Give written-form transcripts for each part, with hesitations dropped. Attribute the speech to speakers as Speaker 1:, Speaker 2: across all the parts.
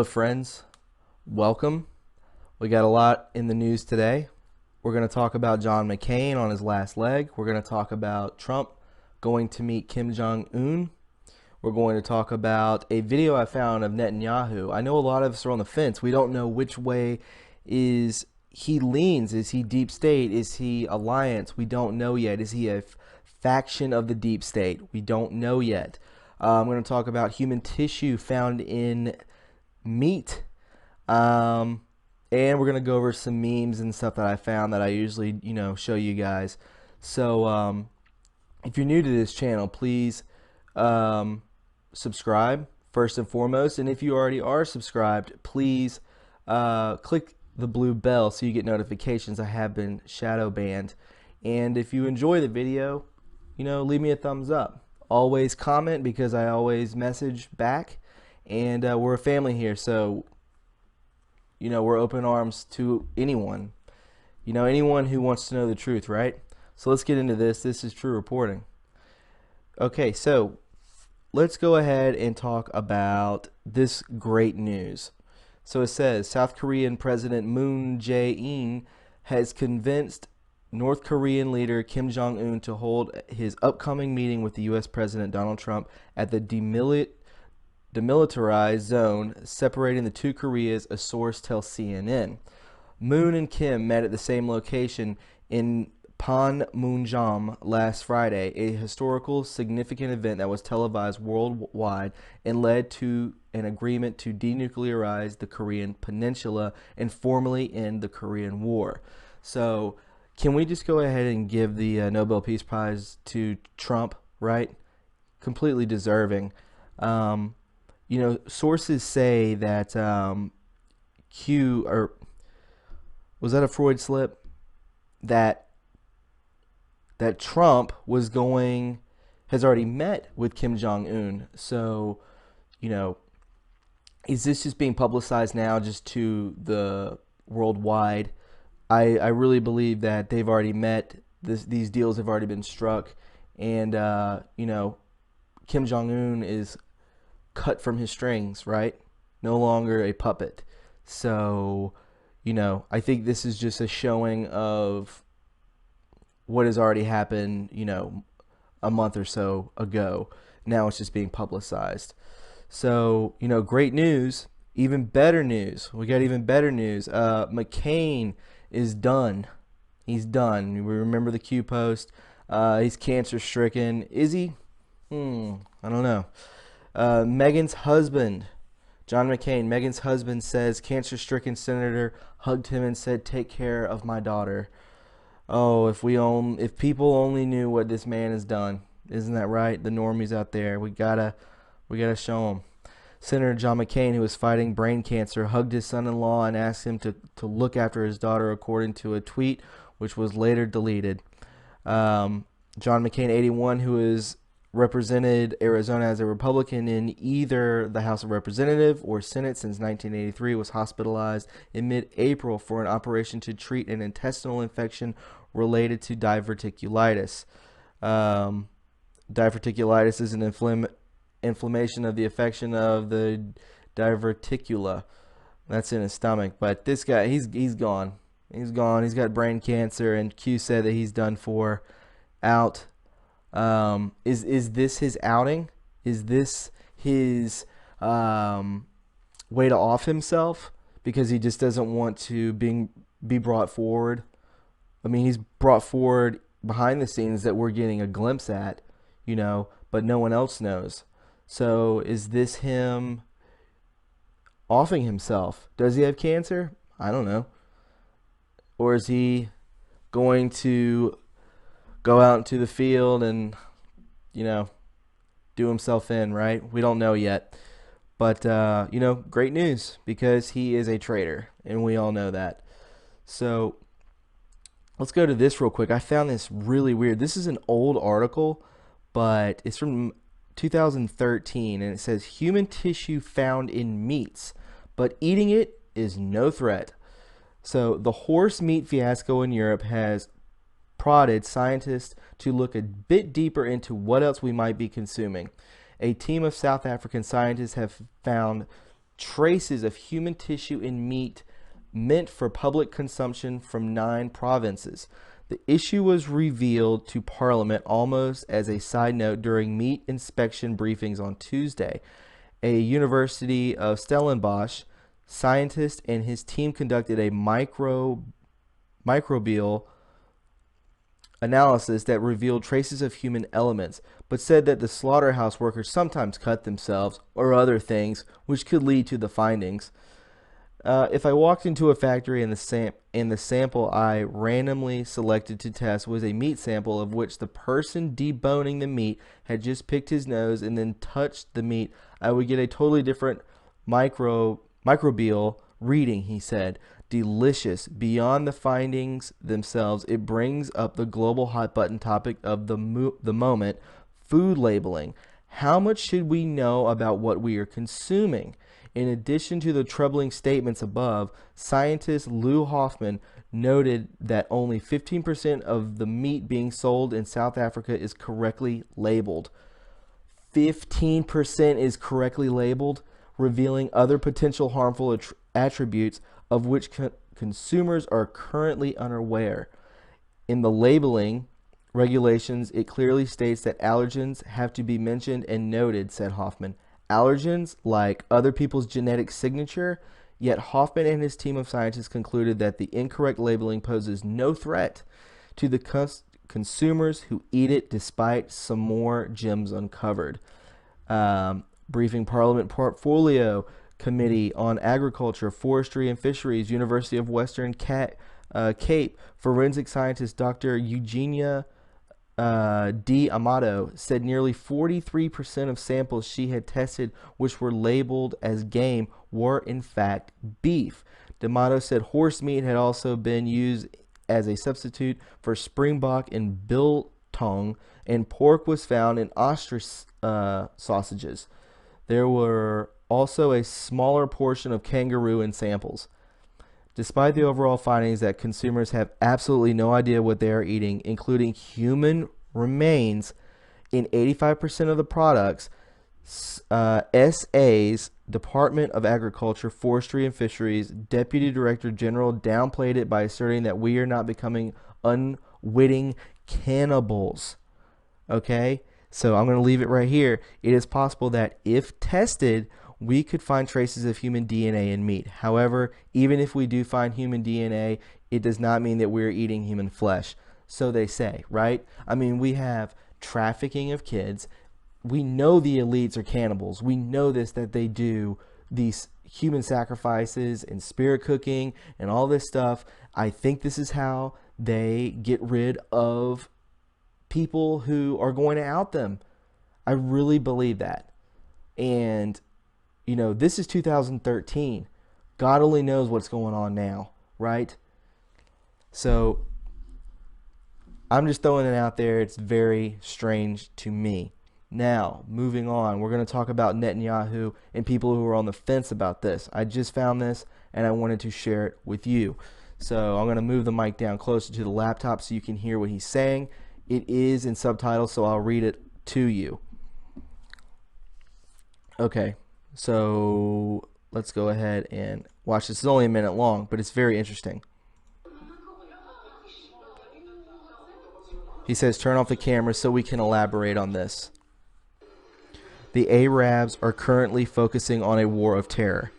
Speaker 1: Hello friends, welcome. We got a lot in the news today. We're going to talk about John McCain on his last leg. We're going to talk about Trump going to meet Kim Jong-un. We're going to talk about a video I found of Netanyahu. I know a lot of us are on the fence. We don't know which way is he leans. Is he deep state? Is he alliance? We don't know yet. Is he a faction of the deep state? We don't know yet. I'm going to talk about human tissue found in meat. And we're going to go over some memes and stuff that I found that I usually, show you guys. So if you're new to this channel, please subscribe first and foremost. And if you already are subscribed, please click the blue bell so you get notifications. I have been shadow banned. And if you enjoy the video, leave me a thumbs up. Always comment because I always message back. And we're a family here, so we're open arms to anyone. Anyone who wants to know the truth, right? So let's get into this. This is true reporting. Okay, so let's go ahead and talk about this great news. So it says South Korean President Moon Jae-in has convinced North Korean leader Kim Jong-un to hold his upcoming meeting with the U.S. President Donald Trump at the demilitarized zone separating the two Koreas, a source tells CNN. Moon and Kim met at the same location in Panmunjom last Friday, a historical significant event that was televised worldwide and led to an agreement to denuclearize the Korean peninsula and formally end the Korean War. So can we just go ahead and give the Nobel Peace Prize to Trump, right? Completely deserving. Sources say that was that a Freud slip? That Trump has already met with Kim Jong-un. So, is this just being publicized now just to the worldwide? I really believe that they've already met. These deals have already been struck. And, Kim Jong-un is cut from his strings, right? No longer a puppet. So, I think this is just a showing of what has already happened, a month or so ago. Now it's just being publicized. So, great news. Even better news. We got even better news. McCain is done. He's done. We remember the Q post. He's cancer stricken. Is he? I don't know. Meghan's husband, John McCain, Meghan's husband says cancer-stricken senator hugged him and said, "Take care of my daughter." Oh, if people only knew what this man has done. Isn't that right? The normies out there, we gotta show them. Senator John McCain, who was fighting brain cancer, hugged his son-in-law and asked him to look after his daughter, according to a tweet which was later deleted. John McCain, 81, who is represented Arizona as a Republican in either the House of Representatives or Senate since 1983, was hospitalized in mid-April for an operation to treat an intestinal infection related to diverticulitis. Diverticulitis is an inflammation of the affection of the diverticula. That's in his stomach. But this guy, he's gone. He's gone. He's got brain cancer, and Q said that he's done for, out. Is this his outing? Is this his way to off himself because he just doesn't want to be brought forward? I mean, he's brought forward behind the scenes that we're getting a glimpse at, but no one else knows. So is this him offing himself? Does he have cancer? I don't know. Or is he going to go out into the field and, do himself in, right? We don't know yet. But, great news because he is a traitor, and we all know that. So let's go to this real quick. I found this really weird. This is an old article, but it's from 2013, and it says human tissue found in meats, but eating it is no threat. So the horse meat fiasco in Europe has prodded scientists to look a bit deeper into what else we might be consuming. A team of South African scientists have found traces of human tissue in meat meant for public consumption from 9 provinces. The issue was revealed to Parliament almost as a side note during meat inspection briefings on Tuesday. A University of Stellenbosch scientist and his team conducted a microbial analysis that revealed traces of human elements, but said that the slaughterhouse workers sometimes cut themselves or other things, which could lead to the findings. If I walked into a factory and the sample I randomly selected to test was a meat sample of which the person deboning the meat had just picked his nose and then touched the meat, I would get a totally different microbial reading, he said. Delicious. Beyond the findings themselves, it brings up the global hot button topic of the moment, food labeling. How much should we know about what we are consuming? In addition to the troubling statements above, scientist Lou Hoffman noted that only 15% of the meat being sold in South Africa is correctly labeled. 15% is correctly labeled, revealing other potential harmful attributes of which consumers are currently unaware. In the labeling regulations, it clearly states that allergens have to be mentioned and noted, said Hoffman. Allergens, like other people's genetic signature, yet Hoffman and his team of scientists concluded that the incorrect labeling poses no threat to the consumers who eat it, despite some more gems uncovered. Briefing Parliament Portfolio Committee on Agriculture, Forestry and Fisheries, University of Western Cape, forensic scientist Dr. Eugenia D. Amato said nearly 43% of samples she had tested which were labeled as game were in fact beef. D'Amato said horse meat had also been used as a substitute for springbok and biltong, and pork was found in ostrich sausages. There were also a smaller portion of kangaroo in samples. Despite the overall findings that consumers have absolutely no idea what they are eating, including human remains in 85% of the products, SA's Department of Agriculture, Forestry and Fisheries Deputy Director General downplayed it by asserting that we are not becoming unwitting cannibals. Okay? So I'm going to leave it right here. It is possible that if tested, we could find traces of human DNA in meat. However, even if we do find human DNA, it does not mean that we're eating human flesh. So they say, right? I mean, we have trafficking of kids. We know the elites are cannibals. We know this, that they do these human sacrifices and spirit cooking and all this stuff. I think this is how they get rid of people who are going to out them. I really believe that. And you know, this is 2013. God only knows what's going on now, right? So I'm just throwing it out there. It's very strange to me. Now, moving on, we're going to talk about Netanyahu and people who are on the fence about this. I just found this and I wanted to share it with you. So I'm going to move the mic down closer to the laptop so you can hear what he's saying. It is in subtitles, so I'll read it to you. Okay. So let's go ahead and watch this. It's only a minute long, but it's very interesting. He says, turn off the camera so we can elaborate on this. The Arabs are currently focusing on a war of terror,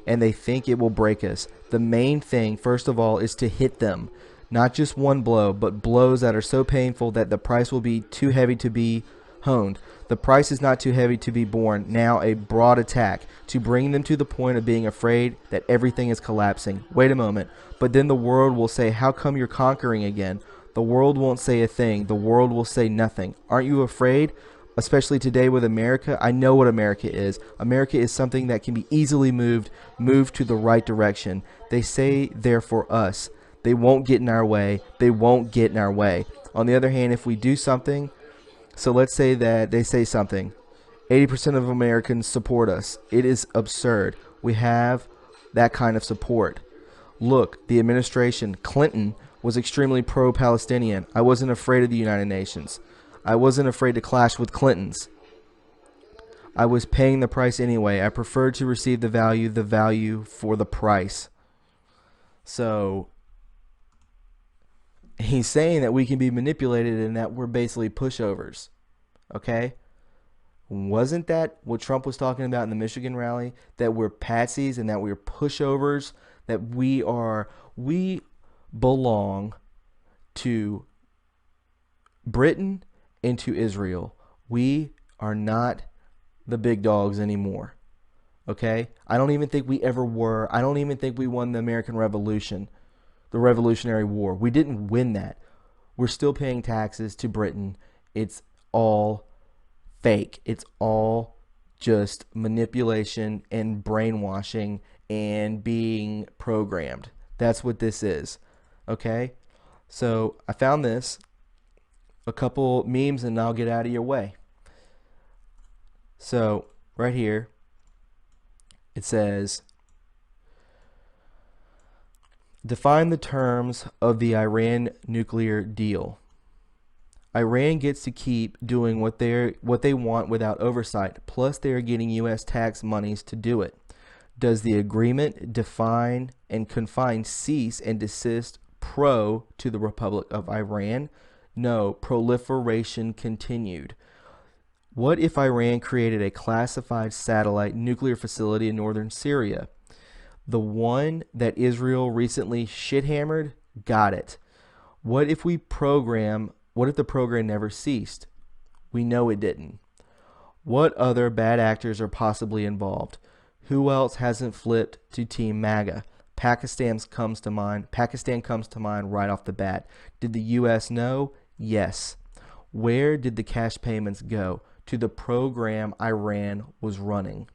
Speaker 1: and they think it will break us. The main thing, first of all, is to hit them. Not just one blow, but blows that are so painful that the price will be too heavy to be honed. The price is not too heavy to be borne. Now a broad attack to bring them to the point of being afraid that everything is collapsing. Wait a moment. But then the world will say, how come you're conquering again? The world won't say a thing. The world will say nothing. Aren't you afraid? Especially today with America. I know what America is. America is something that can be easily moved to the right direction. They say they're for us. They won't get in our way. They won't get in our way. On the other hand, if we do something, so let's say that they say something, 80% of Americans support us. It is absurd. We have that kind of support. Look, the administration, Clinton, was extremely pro-Palestinian. I wasn't afraid of the United Nations. I wasn't afraid to clash with Clintons. I was paying the price anyway. I preferred to receive the value for the price. So he's saying that we can be manipulated and that we're basically pushovers. Okay? Wasn't that what Trump was talking about in the Michigan rally? That we're patsies and that we're pushovers? That we belong to Britain and to Israel. We are not the big dogs anymore. Okay? I don't even think we ever were. I don't even think we won the American Revolution, the Revolutionary War. We didn't win that. We're still paying taxes to Britain. It's all fake. It's all just manipulation and brainwashing and being programmed. That's what this is. Okay? So I found this, a couple memes, and I'll get out of your way. So right here, it says, define the terms of the Iran nuclear deal. Iran gets to keep doing what they want without oversight, plus they are getting U.S. tax monies to do it. Does the agreement define and confine cease and desist pro to the Republic of Iran? No, proliferation continued. What if Iran created a classified satellite nuclear facility in northern Syria? The one that Israel recently shit-hammered? Got it. What if the program never ceased? We know it didn't. What other bad actors are possibly involved? Who else hasn't flipped to Team MAGA? Pakistan comes to mind right off the bat. Did the U.S. know? Yes. Where did the cash payments go? To the program Iran was running.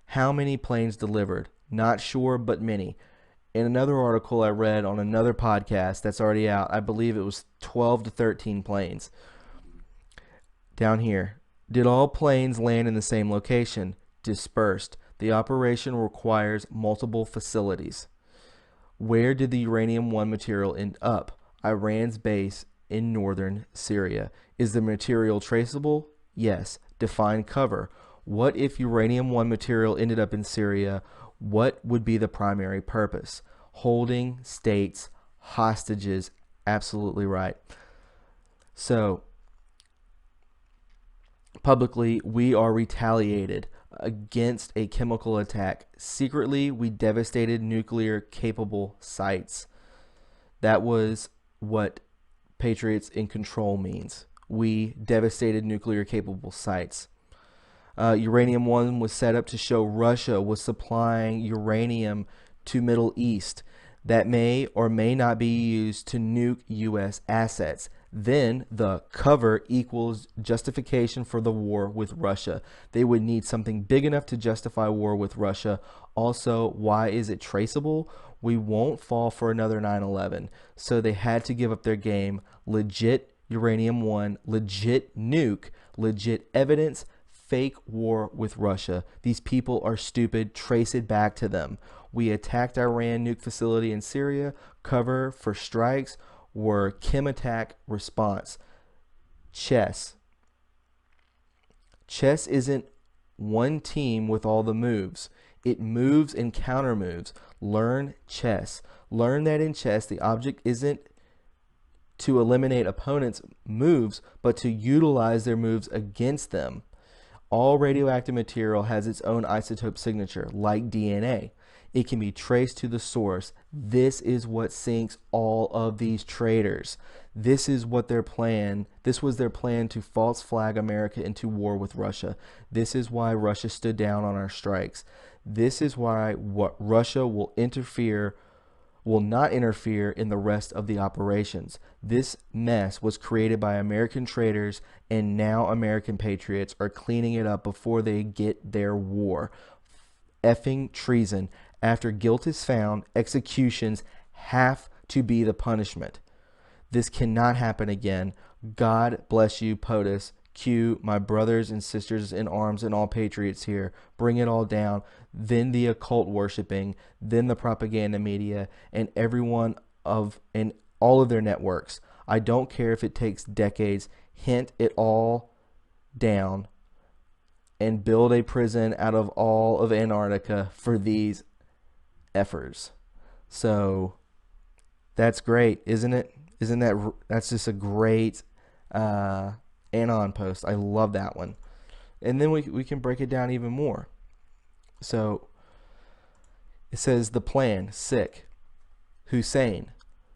Speaker 1: How many planes delivered? Not sure, but many. In another article I read on another podcast that's already out, I believe it was 12 to 13 planes. Down here, did all planes land in the same location? Dispersed. The operation requires multiple facilities. Where did the uranium-1 material end up? Iran's base in northern Syria. Is the material traceable? Yes. Define cover. What if uranium-1 material ended up in Syria? What would be the primary purpose? Holding states hostages. Absolutely right. So, publicly, we are retaliated against a chemical attack. Secretly, we devastated nuclear capable sites. That was what Patriots in Control means. We devastated nuclear capable sites. Uranium-1 was set up to show Russia was supplying uranium to Middle East that may or may not be used to nuke U.S. assets. Then the cover equals justification for the war with Russia. They would need something big enough to justify war with Russia. Also, why is it traceable? We won't fall for another 9/11. So they had to give up their game. Legit uranium-1, legit nuke, legit evidence, fake war with Russia. These people are stupid. Trace it back to them. We attacked Iran nuke facility in Syria. Cover for strikes were chem attack response. Chess. Chess isn't one team with all the moves. It moves and counter moves. Learn chess. Learn that in chess, the object isn't to eliminate opponents' moves, but to utilize their moves against them. All radioactive material has its own isotope signature, like DNA. It can be traced to the source. This is what sinks all of these traitors. This was their plan to false flag America into war with Russia. This is why Russia stood down on our strikes. This is why Russia will not interfere in the rest of the operations. This mess was created by American traitors, and now American patriots are cleaning it up before they get their war. Effing treason. After guilt is found, executions have to be the punishment. This cannot happen again. God bless you, POTUS. Q, my brothers and sisters in arms and all patriots here. Bring it all down. Then the occult worshiping, then the propaganda media, and all of their networks. I don't care if it takes decades. Hint it all down. and build a prison out of all of Antarctica for these effers. So that's great, isn't it? Isn't that's just a great Anon post? I love that one. And then we can break it down even more. So it says the plan, sick. Hussein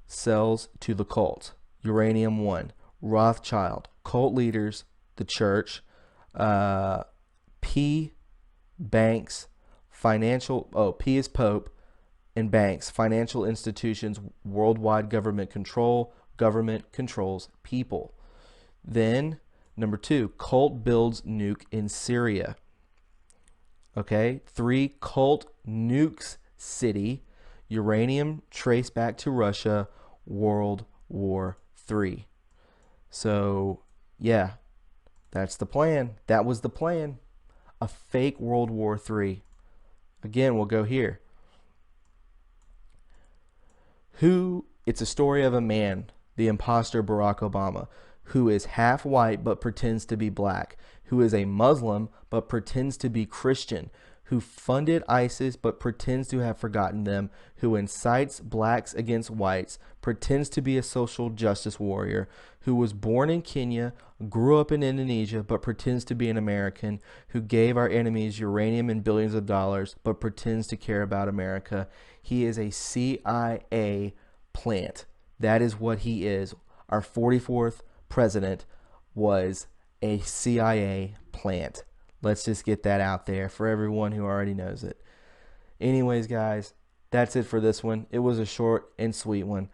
Speaker 1: sells to the cult. Uranium 1. Rothschild, cult leaders, the church. P, banks, P is Pope, and banks, financial institutions, worldwide government control. Government controls people. Then, number 2, cult builds nuke in Syria. Okay. 3, cult nukes city. Uranium traced back to Russia. World War III. So, yeah, that's the plan. That was the plan. A fake World War III. Again, we'll go here. It's a story of a man, the imposter Barack Obama, who is half white but pretends to be black, who is a Muslim but pretends to be Christian, who funded ISIS but pretends to have forgotten them, who incites blacks against whites, pretends to be a social justice warrior, who was born in Kenya, grew up in Indonesia but pretends to be an American, who gave our enemies uranium and billions of dollars but pretends to care about America. He is a CIA plant. That is what he is. Our 44th president was a CIA plant. Let's just get that out there for everyone who already knows it. Anyways, guys, that's it for this one. It was a short and sweet one.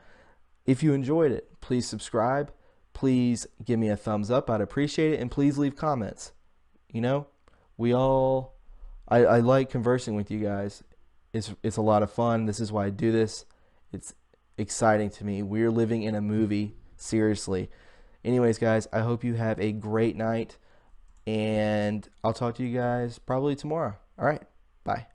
Speaker 1: If you enjoyed it, please subscribe. Please give me a thumbs up. I'd appreciate it. And please leave comments. You know, I like conversing with you guys. It's a lot of fun. This is why I do this. It's exciting to me. We're living in a movie, seriously. Anyways, guys, I hope you have a great night. And I'll talk to you guys probably tomorrow. All right. Bye.